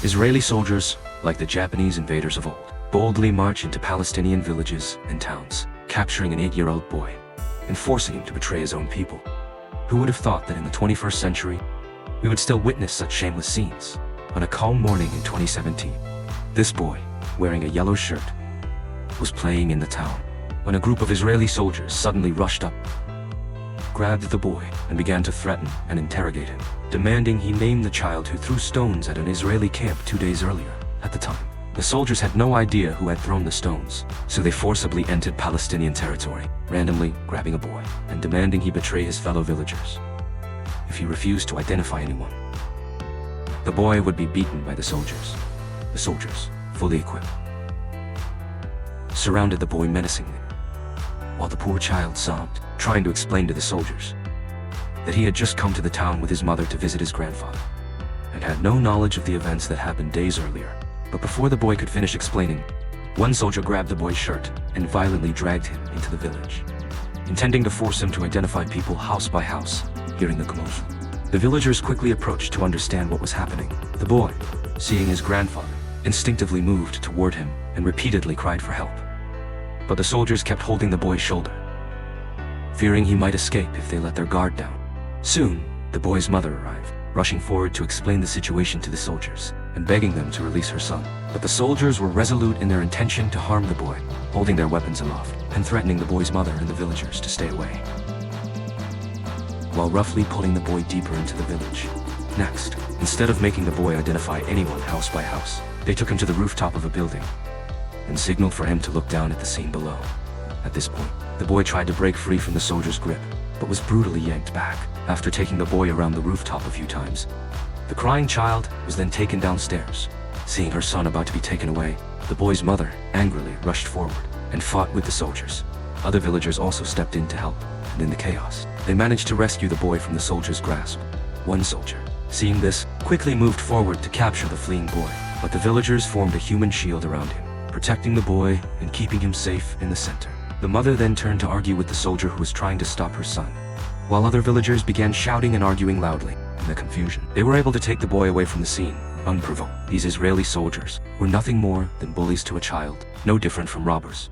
Israeli soldiers, like the Japanese invaders of old, boldly march into Palestinian villages and towns, capturing an 8-year-old boy and forcing him to betray his own people. Who would have thought that in the 21st century, we would still witness such shameless scenes? On a calm morning in 2017, this boy, wearing a yellow shirt, was playing in the town when a group of Israeli soldiers suddenly rushed up, grabbed the boy, and began to threaten and interrogate him, demanding he name the child who threw stones at an Israeli camp 2 days earlier. At the time, the soldiers had no idea who had thrown the stones, so they forcibly entered Palestinian territory, randomly grabbing a boy and demanding he betray his fellow villagers. If he refused to identify anyone, the boy would be beaten by the soldiers. The soldiers, fully equipped, surrounded the boy menacingly, while the poor child sobbed, trying to explain to the soldiers that he had just come to the town with his mother to visit his grandfather, and had no knowledge of the events that happened days earlier. But before the boy could finish explaining, one soldier grabbed the boy's shirt and violently dragged him into the village, intending to force him to identify people house by house. Hearing the commotion, the villagers quickly approached to understand what was happening. The boy, seeing his grandfather, instinctively moved toward him and repeatedly cried for help. But the soldiers kept holding the boy's shoulder, fearing he might escape if they let their guard down. Soon, the boy's mother arrived, rushing forward to explain the situation to the soldiers and begging them to release her son. But the soldiers were resolute in their intention to harm the boy, holding their weapons aloft and threatening the boy's mother and the villagers to stay away, while roughly pulling the boy deeper into the village. Next, instead of making the boy identify anyone house by house, they took him to the rooftop of a building and signaled for him to look down at the scene below. At this point, the boy tried to break free from the soldiers' grip, but was brutally yanked back. After taking the boy around the rooftop a few times, the crying child was then taken downstairs. Seeing her son about to be taken away, the boy's mother angrily rushed forward and fought with the soldiers. Other villagers also stepped in to help, and in the chaos, they managed to rescue the boy from the soldiers' grasp. One soldier, seeing this, quickly moved forward to capture the fleeing boy, but the villagers formed a human shield around him, protecting the boy and keeping him safe in the center. The mother then turned to argue with the soldier who was trying to stop her son, while other villagers began shouting and arguing loudly. In the confusion, they were able to take the boy away from the scene, unprovoked. These Israeli soldiers were nothing more than bullies to a child, no different from robbers.